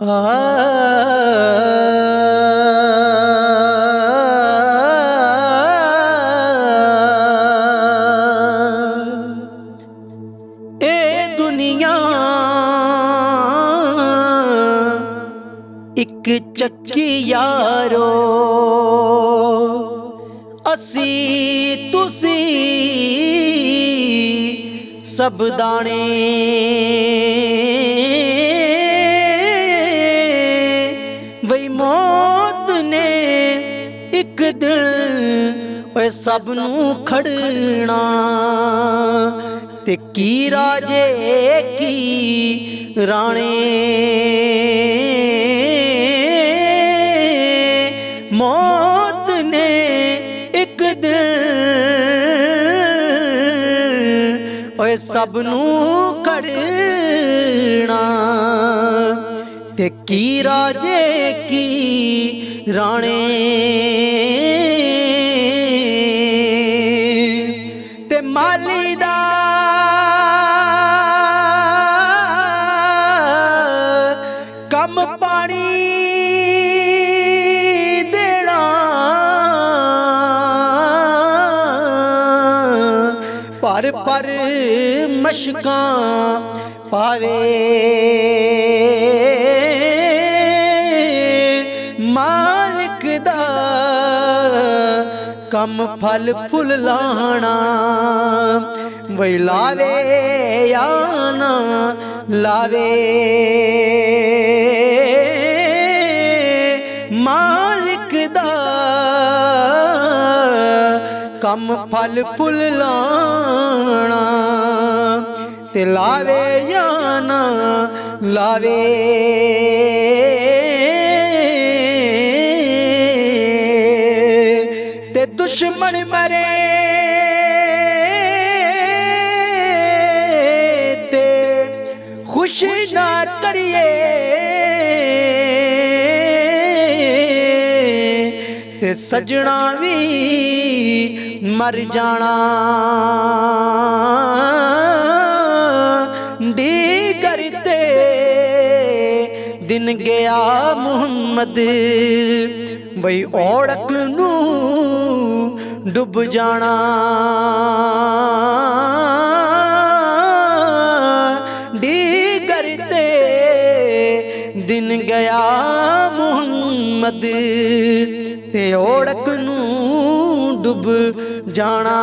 ए दुनिया एक चक्की यारो, असी तुसी सब दाने वही मौत ने एक दिन ओए सब नू खड़ना ते की राजे की राणे मौत ने एक दिन ओए सब नू खड़ना ते की राजे की राणे ते माली दा कम पानी देना पर पर मशकां पावे मालिक दा कम फल फुल लाना वही लावे या ना लावे मालिक दा कम फल फुल लाना ते लावे या ना लावे ते दुश्मन मरे ते खुशी ना करिए ते सजना भी मर जाना दी करते दिन गया मुहम्मद बई औड़क नू डुब जाना दी करते दिन गया मुहम्मद ते औड़क नू डुब जाना।